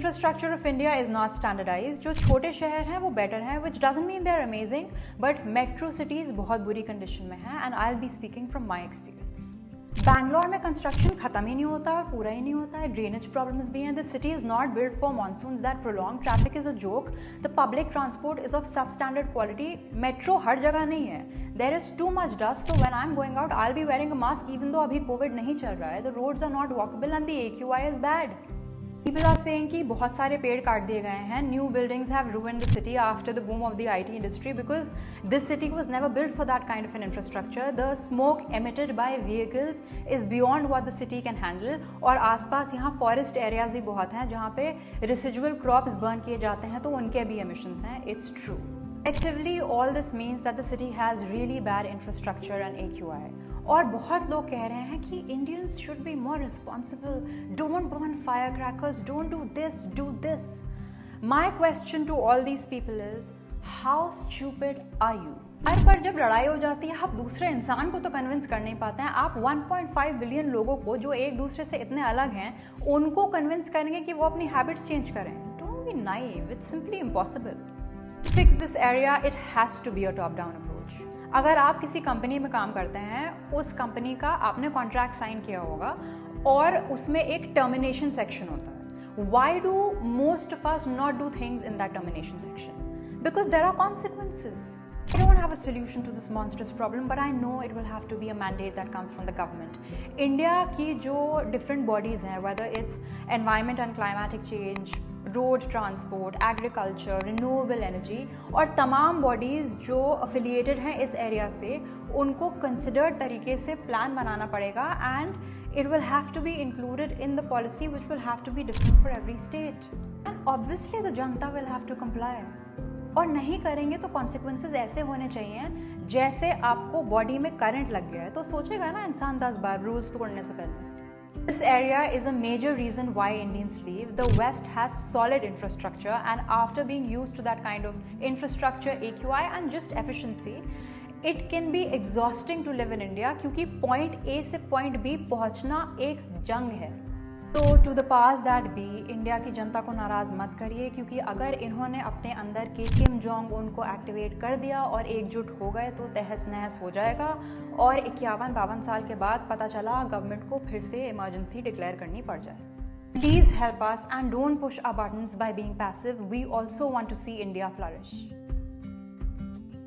infrastructure of India is not standardized. जो छोटे शहर हैं वो better हैं, which doesn't mean they're amazing, but metro cities बहुत बुरी condition में हैं, and I'll be speaking from my experience. Bangalore में कंस्ट्रक्शन खत्म ही नहीं होता और पूरा ही नहीं होता है. ड्रेनेज प्रॉब्लम्स भी हैं. This city is not build for monsoons that prolong. Traffic is a joke. The public transport is of sub standard quality. Metro हर जगह नहीं है. There is too much dust, so when I am going out I will be wearing a mask even though अभी COVID नहीं चल रहा है. The roads are not walkable and the AQI is bad. People are saying कि बहुत सारे पेड़ काट दिए गए हैं. New buildings have ruined the city after the boom of the IT industry because this city was never built for that kind of an infrastructure. The smoke emitted by vehicles is beyond what the city can handle. और आसपास यहाँ forest areas भी बहुत हैं जहाँ पे residual crops burn किए जाते हैं तो उनके भी emissions हैं. It's true. Actively, all this means that the city has really bad infrastructure and AQI. और बहुत लोग कह रहे हैं कि Indians should be more responsible. Don't burn firecrackers. Don't do this. Do this. My question to all these people is, how stupid are you? हर पर जब लड़ाई हो जाती है आप दूसरे इंसान को तो कन्विंस कर नहीं पाते हैं. आप 1.5 बिलियन लोगों को जो एक दूसरे से इतने अलग हैं उनको कन्विंस करेंगे कि वो अपनी हैबिट्स चेंज करें. Don't be naive. It's simply impossible. To fix this area, it has to be a top-down approach. अगर आप किसी कंपनी में काम करते हैं, उस कंपनी का आपने कॉन्ट्रैक्ट साइन किया होगा और उसमें एक टर्मिनेशन सेक्शन होता है. Why do most of us not do things in that termination section? Because there are consequences. I don't have a solution to this monstrous problem, but I know it will have to be a mandate that comes from the government. India की जो different bodies हैं, whether it's environment and climatic change, road transport, agriculture, renewable energy और तमाम bodies जो affiliated हैं इस area से, उनको कंसिडर्ड तरीके से प्लान बनाना पड़ेगा and it will have to be included in the policy which will have to be different for every state and obviously the janta will have to comply. और नहीं करेंगे तो कॉन्सिक्वेंसेज ऐसे होने चाहिए जैसे आपको बॉडी में करंट लग गया है तो सोचेगा ना इंसान 10 बार रूल्स तोड़ने से पहले. This area is a major reason why Indians leave. The West has solid infrastructure, and after being used to that kind of infrastructure, AQI and just efficiency, it can be exhausting to live in India क्योंकि point A से point B पहुँचना एक जंग है. तो to the powers that be, India की जनता को नाराज़ मत करिए क्योंकि अगर इन्होंने अपने अंदर के किम जोंग उनको एक्टिवेट कर दिया और एकजुट हो गए तो तहस नहस हो जाएगा और 51-52 साल के बाद पता चला गवर्नमेंट को फिर से इमरजेंसी डिक्लेयर करनी पड़ जाए. Please help us and don't push our buttons by being passive. We also want to see India flourish.